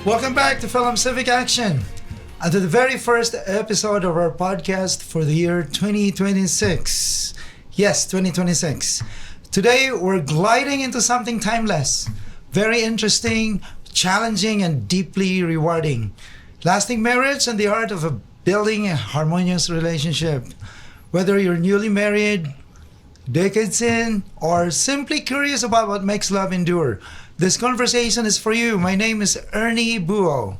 Welcome back to Filam Civic Action and to the very first episode of our podcast for the year 2026. Yes, 2026. Today we're gliding into something timeless, very interesting, challenging, and deeply rewarding. Lasting marriage and the art of building a harmonious relationship. Whether you're newly married, decades in, or simply curious about what makes love endure, this conversation is for you. My name is Ernie Buo.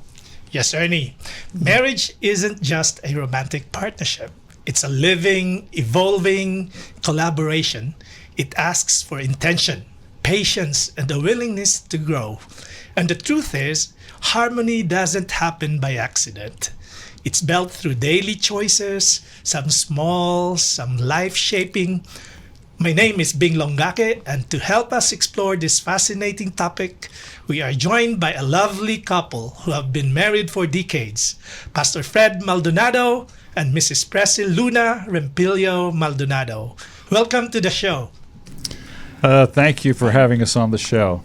Yes, Ernie. Marriage isn't just a romantic partnership. It's a living, evolving collaboration. It asks for intention, patience, and a willingness to grow. And the truth is, harmony doesn't happen by accident. It's built through daily choices, some small, some life-shaping. My name is Bing Longake, and to help us explore this fascinating topic, we are joined by a lovely couple who have been married for decades, Pastor Fred Maldonado and Mrs. Precy Luna Rempillo Maldonado. Welcome to the show. Thank you for having us on the show.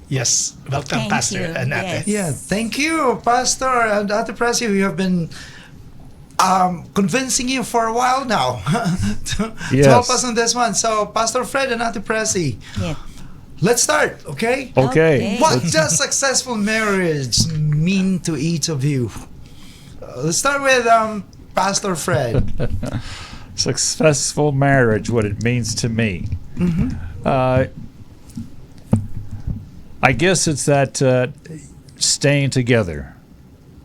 Yes, welcome, Thank Pastor you. and Ate. Yes. Yeah, thank you, Pastor and Ate Precy. We have been convincing you for a while now to help us on this one. So, Pastor Fred and Ate Precy, Yeah. let's start, okay? Okay. What does successful marriage mean to each of you? Let's start with Pastor Fred. Successful marriage, what it means to me. I guess it's that staying together,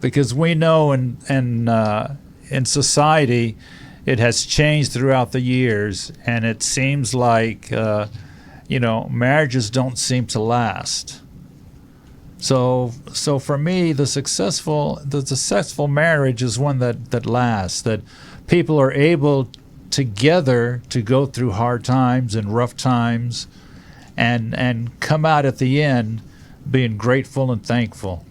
because we know in society it has changed throughout the years, and it seems like marriages don't seem to last. So for me, the successful marriage is one that lasts, that people are able together to go through hard times and rough times and come out at the end being grateful and thankful.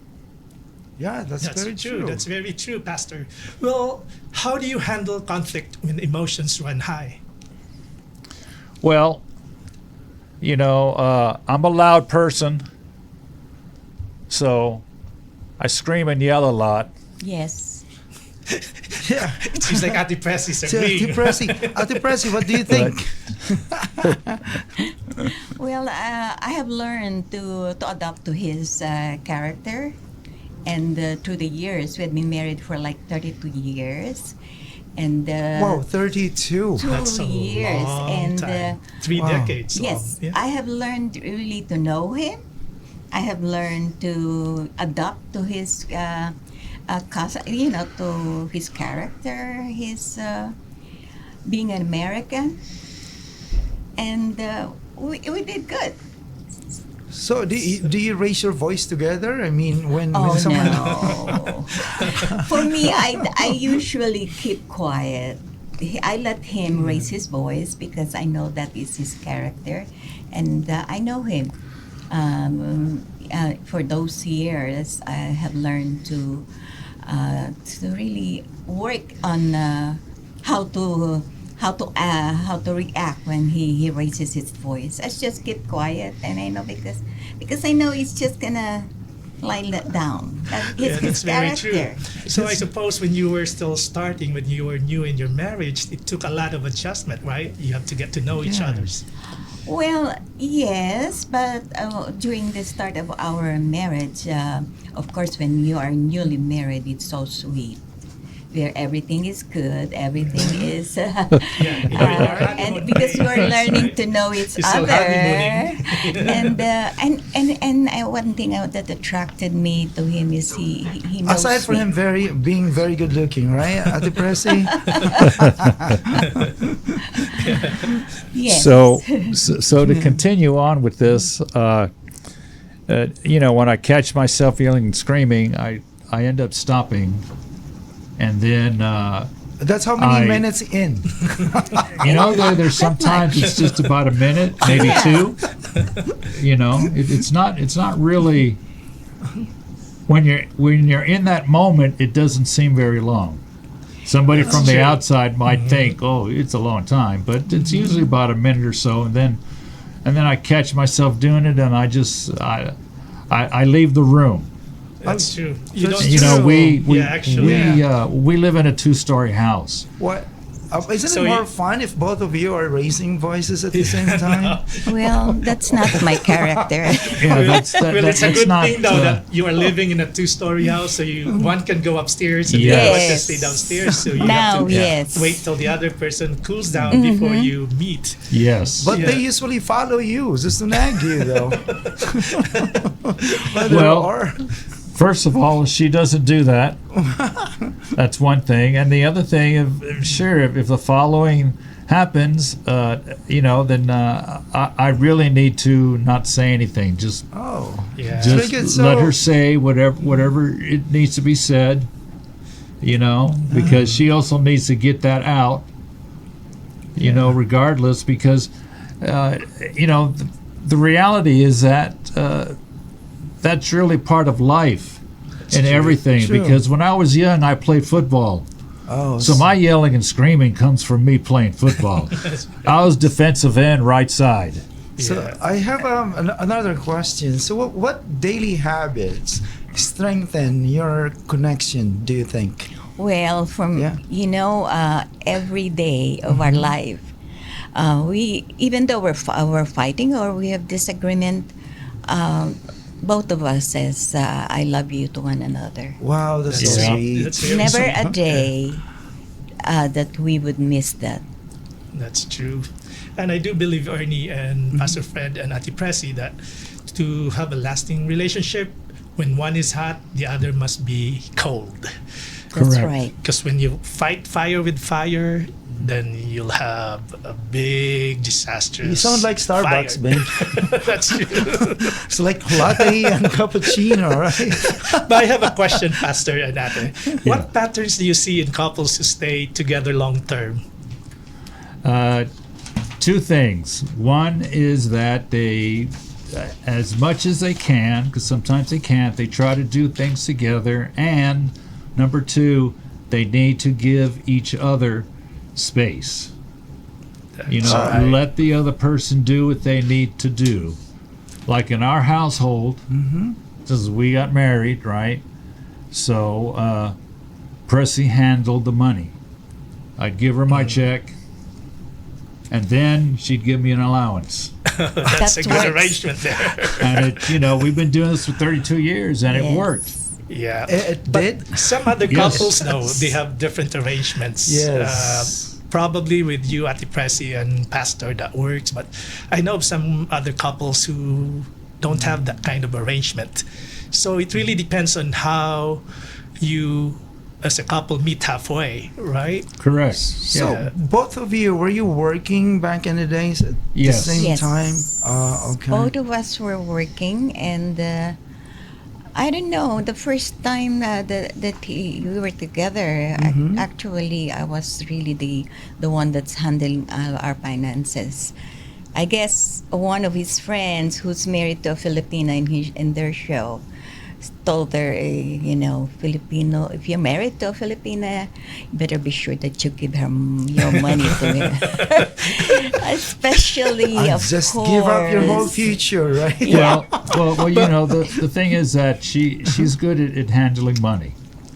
Yeah, that's very true. That's very true, Pastor. Well, how do you handle conflict when emotions run high? Well, I'm a loud person, so I scream and yell a lot. Yes. Yeah. It seems like Ate Precy's So, agreeing. Ate Precy, what do you think? Well, I have learned to adapt to his character. And through the years, we had been married for like 32 years. And Wow, 32. That's a 2 years. long And time. 3 Wow. decades. yes, Yeah. I have learned really to know him. I have learned to adapt to his, to his character, his being an American. And we did good. So, do you raise your voice together? I mean, when Oh someone... no! For me, I usually keep quiet. I let him raise his voice because I know that is his character, and I know him. For those years, I have learned to really work on how to react when he raises his voice. I just keep quiet, and I know because I know it's just gonna lie down. Yeah, that's His very true. character. So I suppose when you were still starting, when you were new in your marriage, it took a lot of adjustment, right? You have to get to know each Yeah. others. Well, yes, but during the start of our marriage, of course, when you are newly married, it's so sweet. Where everything is good, everything is, and because you are learning to know each You're still other, honeymooning. and one thing that attracted me to him is he knows Aside from me. him being very good looking, right, Ate Precy? Yes. So to continue on with this, when I catch myself yelling and screaming, I end up stopping, and then That's how many I- minutes in. there's sometimes it's just about a minute, maybe two. It's not really when you're in that moment, it doesn't seem very long. Somebody from the true. outside might think, "Oh, it's a long time," but it's usually about a minute or so, and then I catch myself doing it, and I leave the room. That's true. That's You know, true. we live in a 2-story house. What? Isn't So it more you- fun if both of you are raising voices at the same time? Well, that's not my character. Yeah, that's Well, it's a that's good not, thing though that you are living in a 2-story house, so one can go upstairs and the other one can Yes. stay downstairs. So you Now, have to yes. wait till the other person cools down before you meet. yes. But they Yeah. usually follow you just to nag you, though. Well, First of all, she doesn't do that. That's one thing. And the other thing, if the following happens, then I really need to not say anything. Just Yeah. Very just good. So- let her say whatever it needs to be said, because she also needs to get that out, regardless, because, the reality is that that's really part of life and everything. True. Because when I was young, I played football. So my yelling and screaming comes from me playing football. I was defensive end, right side. So Yeah. I have another question. So what daily habits strengthen your connection, do you think? Well, every day of our life, we even though we're fighting or we have disagreement, both of us says I love you to one another. Wow, that's so Yeah. sweet. That's very Never sweet. a day that we would miss that. That's true. And I do believe Ernie and Pastor Fred and Ate Precy that to have a lasting relationship, when one is hot, the other must be cold. That's Correct. right. Because when you fight fire with fire, then you'll have a big disaster. You sound like Starbucks, Ben. That's true. It's like latte and cappuccino, right? But I have a question, Pastor and Ate. What patterns do you see in couples who stay together long term? Two things. One is that they, as much as they can, because sometimes they can't, they try to do things together. And number two, they need to give each other space. Right. Let the other person do what they need to do. Like in our household, since we got married, right? So Precy handled the money. I'd give her my check, and then she'd give me an allowance. That's a That good works. arrangement there. And we've been doing this for 32 years, and it Yes. worked. Yeah. It But did? some other Yes. couples, no, they have different arrangements. Yes. Probably with you, Ate Precy and Pastor, that works. But I know of some other couples who don't have that kind of arrangement. So it really depends on how you, as a couple, meet halfway, right? Correct. So Yeah. both of you, were you working back in the days at Yes. the same Yes. time? Okay. Both of us were working, and I don't know. The first time that we were together, actually, I was really the one that's handling our finances. I guess one of his friends who's married to a Filipina in their show told her, Filipino, if you're married to a Filipina, you better be sure that you give her your money to her. Especially, of just course. give up your whole future, right? Well, the thing is that she's good at handling money.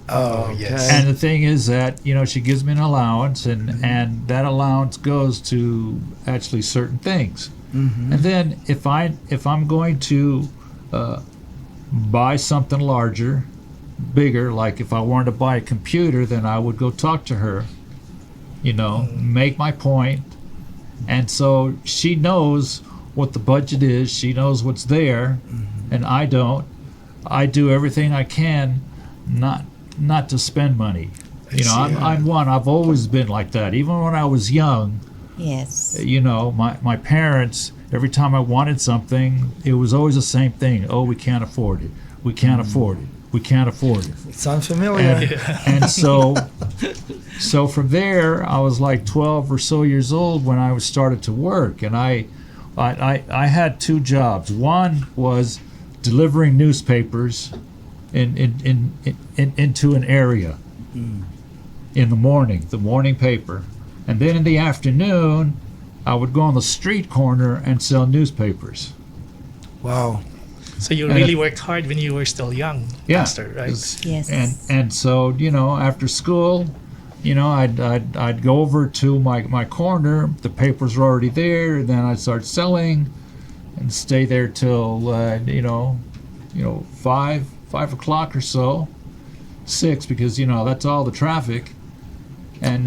Oh, yes. And the thing is that, she gives me an allowance, and that allowance goes to actually certain things. And then if I'm going to buy something larger, bigger, like if I wanted to buy a computer, then I would go talk to her, make my point. And so she knows what the budget is, she knows what's there, and I don't. I do everything I can not to spend money. I've always been like that. Even when I was young, Yes. my parents, every time I wanted something, it was always the same thing. Oh, we can't afford it. We can't afford it. We can't afford it. It sounds familiar. And so from there, I was like 12 or so years old when I started to work, and I had two jobs. One was delivering newspapers into an area in the morning paper, and then in the afternoon, I would go on the street corner and sell newspapers. Wow. So you And really worked hard when you were still young, Pastor, right? Yes. And so after school, I'd go over to my corner. The papers were already there, and then I'd start selling, and stay there till 5 o'clock or so, 6, because that's all the traffic. And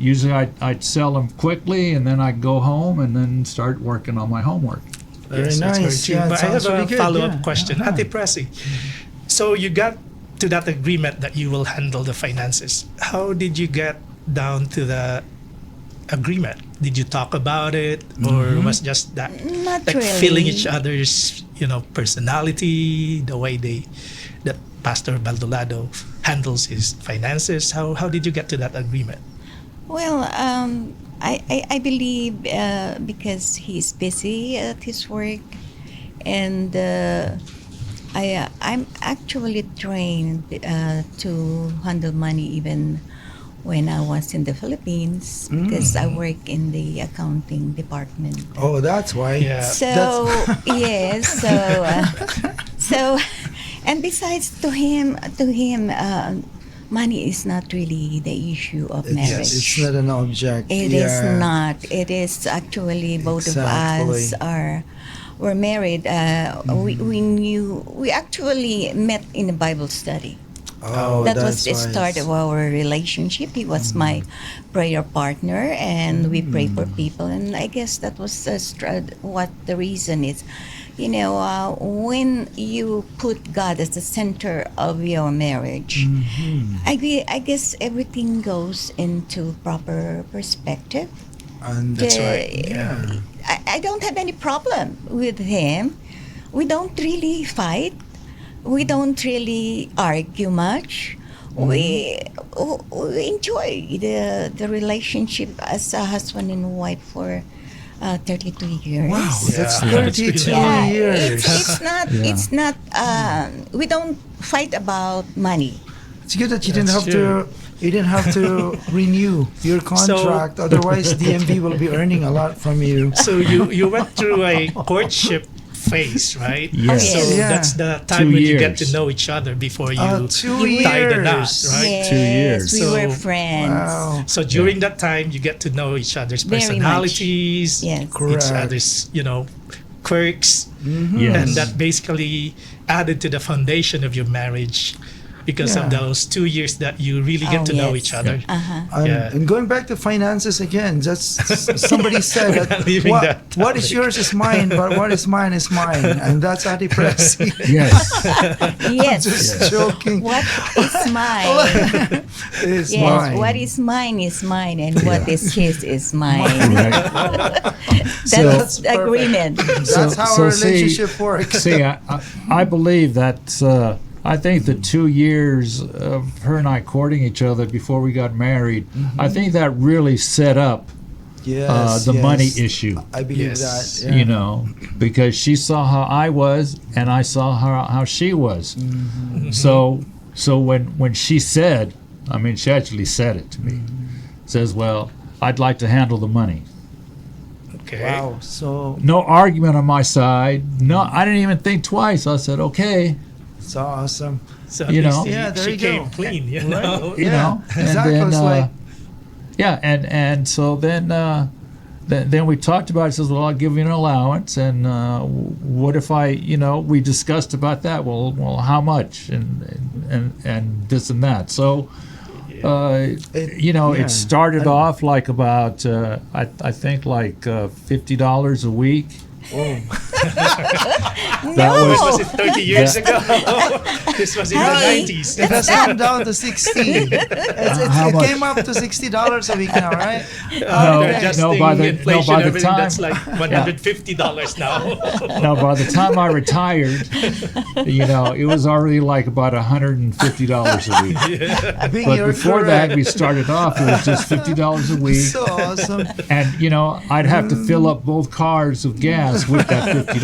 usually I'd sell them quickly, and then I'd go home and then start working on my homework. Very Yes, that's nice. very true. Yeah, it But I have sounds a really good, follow-up yeah. question. Ate Precy, so you got to that agreement that you will handle the finances. How did you get down to the agreement? Did you talk about it, or was just that Not like really. feeling each other's personality, the way that Pastor Maldonado handles his finances? How did you get to that agreement? Well, I believe because he's busy at his work, and I'm actually trained to handle money even when I was in the Philippines, because I work in the accounting department. Oh, that's why. Yeah. So yes, so and besides to him, money is not really the issue of marriage. It's not an object. It is not. It is actually both Exactly. of us were married. We actually met in a Bible study. Oh, That was that's the why start of our relationship. He was my prayer partner, and we pray for people. And I guess that was what the reason is. When you put God as the center of your marriage, I guess everything goes into proper perspective. And That's The- right. Yeah. I don't have any problem with him. We don't really fight. We don't really argue much. We enjoy the relationship as a husband and wife for 32 years. wow, that's Yeah. 32 Yeah, years. it's not. Yeah. It's not. We don't fight about money. It's good that you didn't That's have true. to. You didn't have to renew your contract. Otherwise, DMV will be earning a lot from you. So you went through a courtship phase, right? Yes. So Yeah. that's the time 2 when you get to years. know each other before you 2 tie the knot, years. right? Yes, 2 years. we So- were friends. Wow. So during that time, you get to know each other's Very much. personalities, Yes. Correct. each other's quirks, Yes. and that basically added to the foundation of your marriage because of Yeah. those 2 years that you really get Oh, to know yes. each other. And, Yeah. and going back to finances again, just somebody said We're that not leaving that what is yours is mine, but what is mine is mine, and that's Ate Precy. Yes. Yes. Just joking. What is mine? Is Yes, mine. what is mine, and what is his is mine. Right. That's perfect. agreement. That's how so our see- relationship works. See, I believe that I think the 2 years of her and I courting each other before we got married, I think that really set up Yes, the yes. money issue. I believe Yes. that. Yeah. You know, because she saw how I was and I saw how she was. So when she said, I mean, she actually said it to me, says, "Well, I'd like to handle the money." Okay. Wow. So No argument on my side. No, I didn't even think twice. I said, "Okay." it's awesome. So at You least know. Yeah, there she you came go. clean, you Right. know. You Yeah, know, exactly. and It's then, like- yeah, and so then we talked about it. He says, "Well, I'll give you an allowance, and what if we discussed about that. Well, how much, and this and that." So, yeah. it started off like about I think like $50 a week. Oh. That This was was it 30 years ago. This was in the Honey, 90s. It has come down to 16. How It much? came up to $60 a week now, right? No, They're adjusting no, by the- inflation, no, by the everything, time- that's like $150 now. now. By the time I retired, it was already like about $150 a week. Being But you're before correct. that, we started off, it was just $50 a week. So awesome. And, I'd have to fill up both cars of gas with that $50.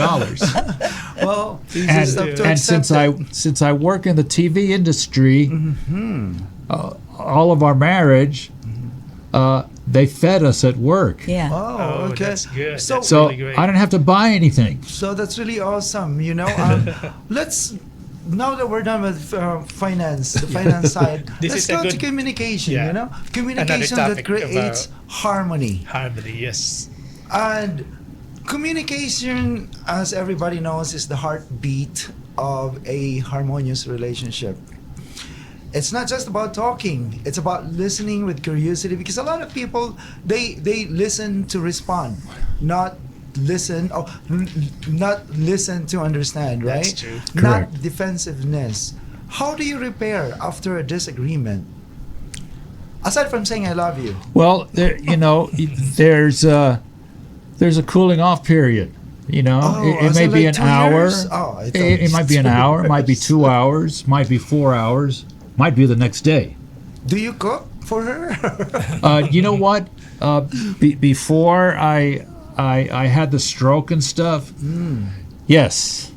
Well, you And, just have to and accept since I work in the TV industry, all of our marriage, they fed us at work. Yeah. Oh, okay. That's good. So, That's So really great. I didn't have to buy anything. so that's really awesome. Let's now that we're done with finance, the finance side. This let's is a go to good- communication. yeah. Communication Another that topic creates harmony. Harmony, yes. And communication, as everybody knows, is the heartbeat of a harmonious relationship. It's not just about talking, it's about listening with curiosity, because a lot of people, they listen to respond, not not listen to understand, right? That's true. Not Correct. defensiveness. How do you repair after a disagreement? Aside from saying I love you. Well, there's a cooling off period. It as may in be like an 2 hour. years? Oh, I thought It might be an 2 hour. Might be years. 2 hours. Might be 4 hours. Might be the next day. Do you cook for her? You know what? Before I had the stroke and stuff. Yes.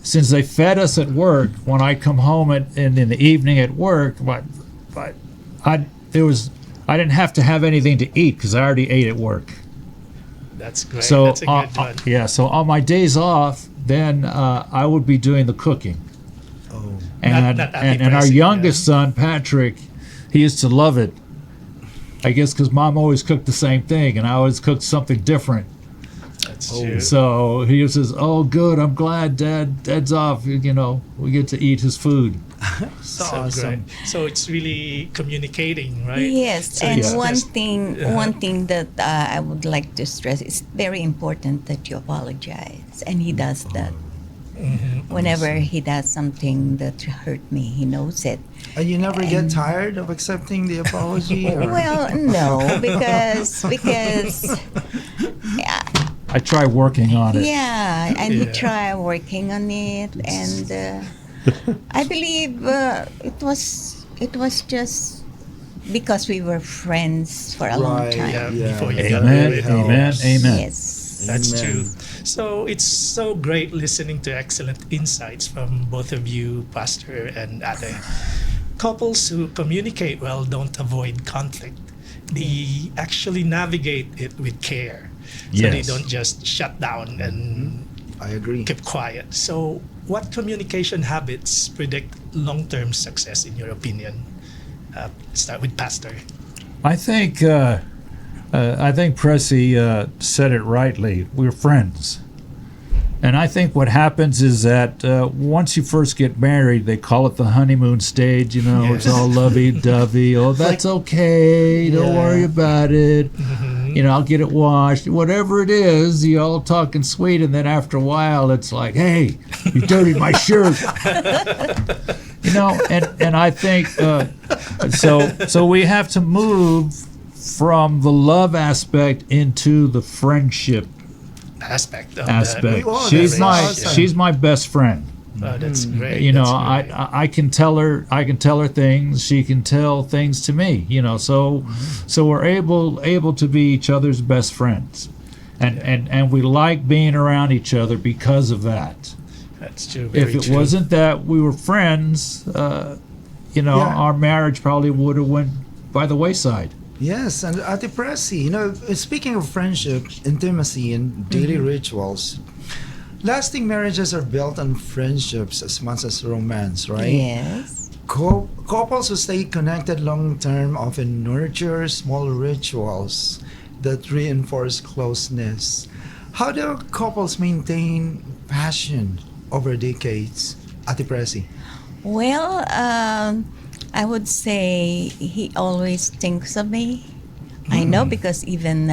Since they fed us at work, when I come home in the evening at work, but I didn't have to have anything to eat because I already ate at work. That's great. So That's a good one. yeah. So on my days off, then I would be doing the cooking. Oh. And Not and our Precy, youngest son Patrick, he used to love it. I guess because Mom always cooked the same thing, and I always cooked something different. That's true. So he says, "Oh, good. I'm glad Dad's off. We get to eat his food." So So awesome. great. So it's really communicating, right? Yes, So and it's one just- thing, uh-huh. one thing that I would like to stress, it's very important that you apologize, and he does that. Whenever he does something that hurt me, he knows it. And you never get tired of accepting the apology? Or? Well, no, because I try working on it. yeah, and he Yeah. tried working on it, and I believe it was just because we were friends for a long Right, time. Yeah, before you got Amen. married. Amen. Amen. Yes. That's Amen. true. So it's so great listening to excellent insights from both of you, Pastor and Ate. Couples who communicate well don't avoid conflict. They actually navigate it with care. So they Yes. don't just shut down and I agree. keep quiet. So what communication habits predict long-term success in your opinion? Start with Pastor. I think Precy said it rightly. We're friends, and I think what happens is that once you first get married, they call it the honeymoon stage. It's Yes. all lovey-dovey. Oh, that's okay. Don't Yeah. worry about it. I'll get it washed. Whatever it is, you all talking sweet, and then after a while, it's like, hey, you dirtied my shirt. And I think so we have to move from the love aspect into the friendship Aspect of aspect. Oh, She's that's my awesome. she's my best friend. That's great. That's That's great. I can tell her things. She can tell things to me. So we're able to be each other's best friends, and we like being around each other because of that. That's true. If very it true. wasn't that we were friends, Yeah. our marriage probably would have went by the wayside. Yes, and Ate Precy, speaking of friendship, intimacy, and daily rituals, lasting marriages are built on friendships as much as romance, right? Yes. Couples who stay connected long term often nurture small rituals that reinforce closeness. How do couples maintain passion over decades? Ate Precy. Well, I would say he always thinks of me. I know because even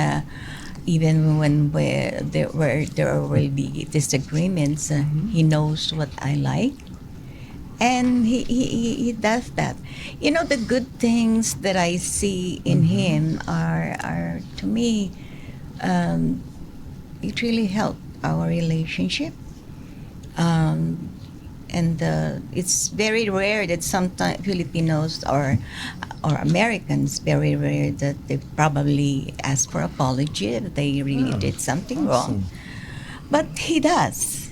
when there will be disagreements, he knows what I like, and he does that. The good things that I see in him are to me, it really helped our relationship. And it's very rare that sometimes Filipinos or Americans, very rare that they probably ask for apology if they really did something wrong. But he does,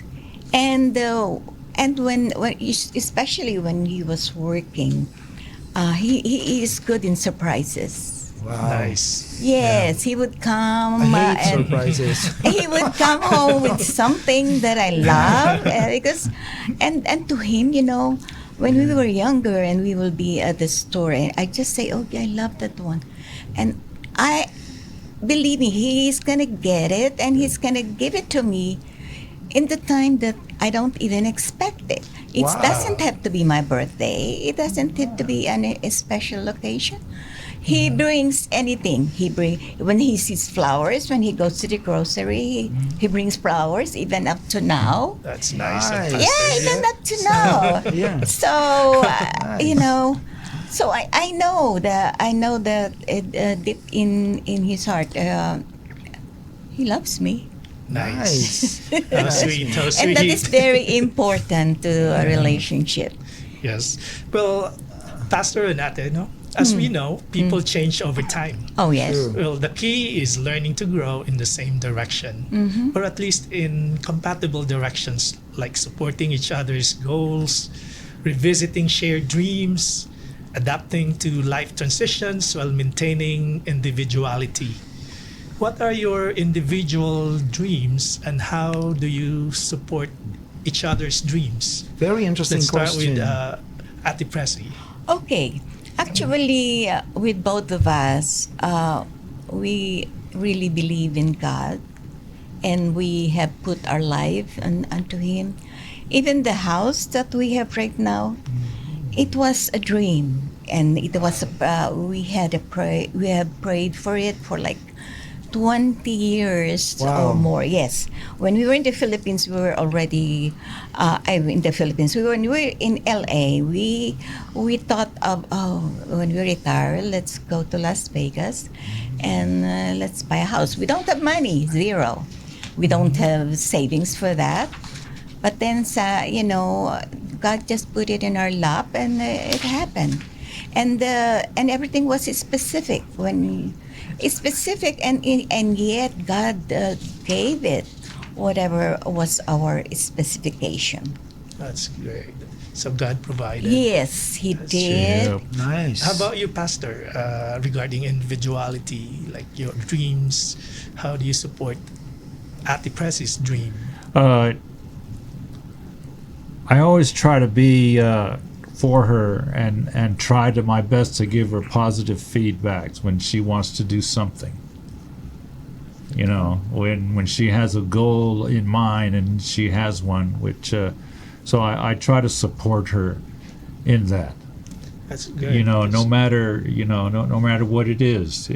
and when especially when he was working, He is good in surprises. Wow. Nice. Yes, he would come I hate and surprises. he would come home with something that I love because, and to him, when we were younger and we will be at the store, and I just say, "Okay, I love that one," and I believe me, he's gonna get it and he's gonna give it to me in the time that I don't even expect it. It Wow. doesn't have to be my birthday. It doesn't have to be a special occasion. He brings anything. When he sees flowers, when he goes to the grocery, he brings flowers. Even up to now, That's nice. Nice. And yeah, fantastic. even up to now. Yeah. So Nice. so I know that deep in his heart, he loves me, Nice. Nice. How sweet. How sweet. and that is very important to a relationship. Yes. Well, Pastor and Ate, as we know, people change over time. Oh yes. True. Well, the key is learning to grow in the same direction, or at least in compatible directions, like supporting each other's goals, revisiting shared dreams, adapting to life transitions while maintaining individuality. What are your individual dreams, and how do you support each other's dreams? Very interesting Let's start question. with Ate Precy. Okay. Actually, with both of us, we really believe in God, and we have put our life unto Him. Even the house that we have right now, it was a dream, and it was we have prayed for it for like 20 years Wow. or more. Yes, when we were in the Philippines, we were already in the Philippines. When we were in LA, we thought of, when we retire, let's go to Las Vegas and let's buy a house. We don't have money, zero. We don't have savings for that. But then God just put it in our lap, and it happened. And everything was specific and yet God gave it whatever was our specification. That's great. So God provided. Yes, He That's did. Yep. Nice. How about you, Pastor, regarding individuality, like your dreams? How do you support Ate Precy's dream? I always try to be for her and try to my best to give her positive feedbacks when she wants to do something. When she has a goal in mind and she has one, which so I try to support her in that. That's good. No matter no matter what it is.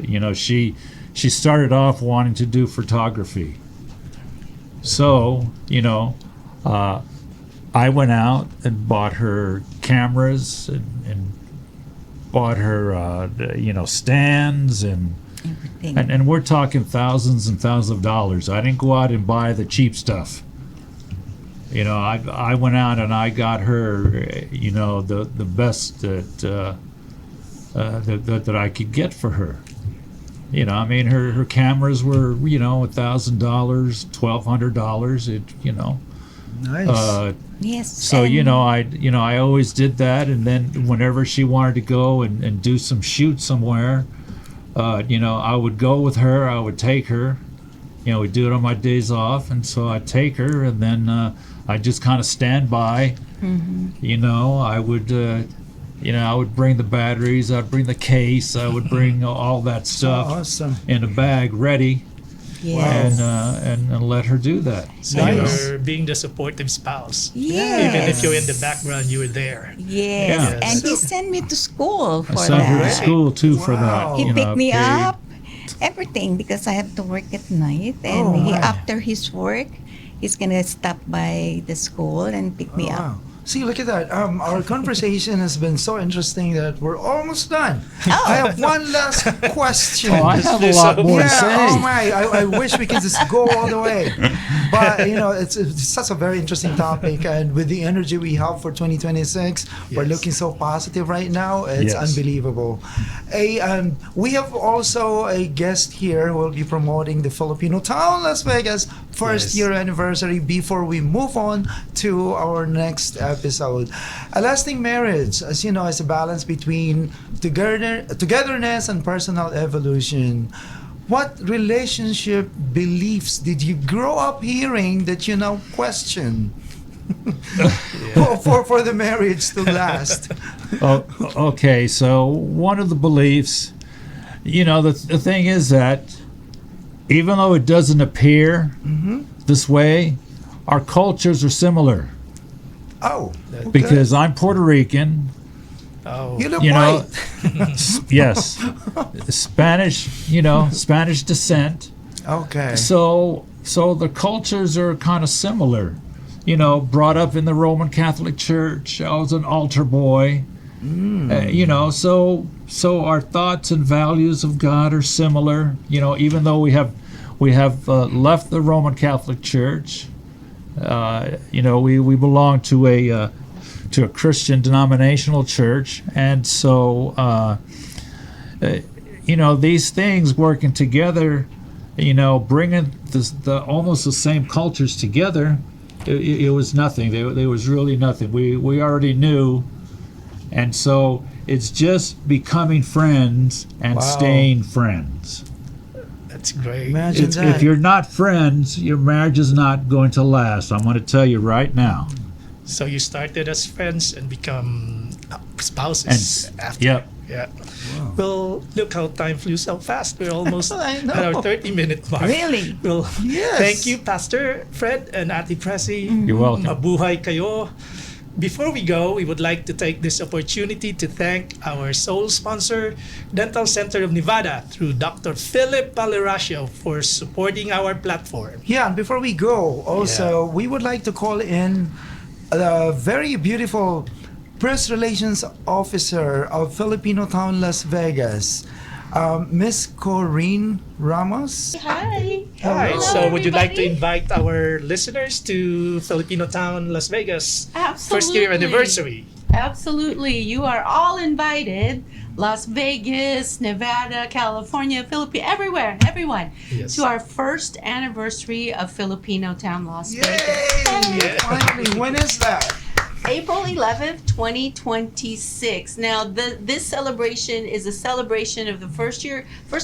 She started off wanting to do photography. So I went out and bought her cameras and bought her stands and Everything. and we're talking thousands and thousands of dollars. I didn't go out and buy the cheap stuff. I went out and I got her the best that I could get for her. Her cameras were $1,000, $1,200. Nice. Yes. So and I always did that, and then whenever she wanted to go and do some shoot somewhere, I would go with her. I would take her. We'd do it on my days off, and so I'd take her, and then I just kind of stand by. I would I would bring the batteries. I'd bring the case. I would bring all that stuff Awesome. in a bag ready. Yes. And let her do that. So Nice. you're being the supportive spouse. Yes. Even if you're in the background, you were there. Yes. Yeah. And He sent me to school I for sent her to that. school too for that. Wow. He picked me paid. up, everything, because I have to work at night. And Oh, my. after his work, he's gonna stop by the school and pick me up. Wow. See, look at that. Our conversation has been so interesting that we're almost done. Oh. I have one last question. Oh, I have a lot more to Yeah, say. oh my! I wish we could just go all the way, but it's such a very interesting topic, and with the energy we have for 2026, we're Yes. looking so positive right now. It's Yes. unbelievable. We have also a guest here who will be promoting the Filipino town, Las Vegas first Yes. year anniversary before we move on to our next episode. A lasting marriage, as you know, is a balance between togetherness and personal evolution. What relationship beliefs did you grow up hearing that you now question for the marriage to last? Oh, okay, so one of the beliefs, the thing is that even though it doesn't appear this way, our cultures are similar. Oh, okay. Because I'm Puerto Rican, Oh, You look you know, white. yes, Spanish, Spanish descent. Okay. So the cultures are kind of similar. Brought up in the Roman Catholic Church. I was an altar boy. So our thoughts and values of God are similar. Even though we have left the Roman Catholic Church, we belong to a Christian denominational church, and so these things working together, bringing the almost the same cultures together. It was nothing. There was really nothing. We already knew, and so it's just becoming friends and Wow. staying friends. that's great. Imagine that. If you're not friends, your marriage is not going to last. I'm going to tell you right now. So you started as friends and become spouses after. Yep. Yeah. Well, look how time flew so fast. We're almost I know. at our 30-minute mark. Really? Well, Yes. thank you, Pastor Fred and Ate Precy. You're welcome. Mabuhay kayo. Before we go, we would like to take this opportunity to thank our sole sponsor, Dental Center of Nevada, through Dr. Philip Paleracio for supporting our platform. Yeah, and before we go, also, we would like to call in a very beautiful press relations officer of Filipino Town, Las Vegas, Miss Corinne Ramos. Hi. Hi. Hello, So would you like to everybody. invite our listeners to Filipino Town, Las Vegas Absolutely. first year anniversary? Absolutely. You are all invited. Las Vegas, Nevada, California, Philippines, everywhere, everyone, Yes. to our first anniversary of Filipino Town, Las Yay! Vegas. Yeah. Finally, when is that? April 11th, 2026. Now, this celebration is a celebration of the first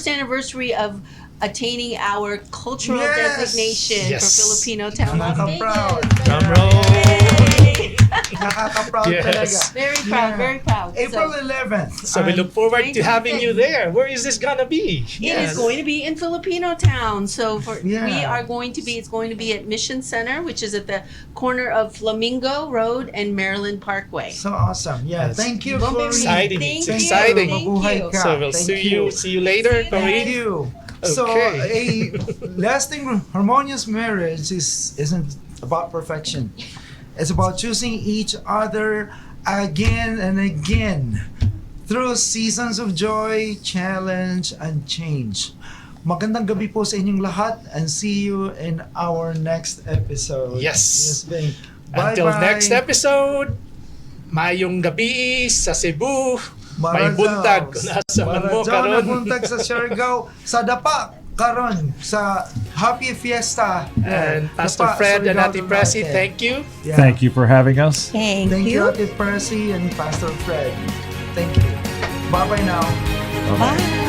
anniversary of attaining our cultural Yes. designation Yes. for Filipino Town, Las Nakaka-proud. Vegas. Drum roll. Yay! Nakaka-proud Yes. talaga. Very proud, Yeah. very proud. April So, 11th. So we look forward to 26. having you there. Where is this gonna be? It is going to be in Filipino Town. So Yeah. it's going to be at Mission Center, which is at the corner of Flamingo Road and Maryland Parkway. So awesome. Yeah, Yes. thank you, Very Corinne. Exciting. Thank It's you. exciting. Thank Mabuhay you. ka. So we'll Thank see you later, See you Corinne. Thank you. So Okay. a lasting harmonious marriage isn't about perfection. It's about choosing each other again and again through seasons of joy, challenge, and change. Magandang gabi po sa inyong lahat and see you in our next episode. Yes. Bing. Until Bye-bye. next episode, mayong gabi sa Cebu. May Marajaw. buntag kung nasa man mo Marajaw na karon. buntag sa Siargao, sa Dapa karon sa Happy Fiesta. And Pastor Dapa, Fred and Surigao Ate del Precy, Norte. thank you. Yeah. Thank you for having us. Thank Thank you, you. Ate Precy and Pastor Fred. Thank you. Bye-bye now. Bye.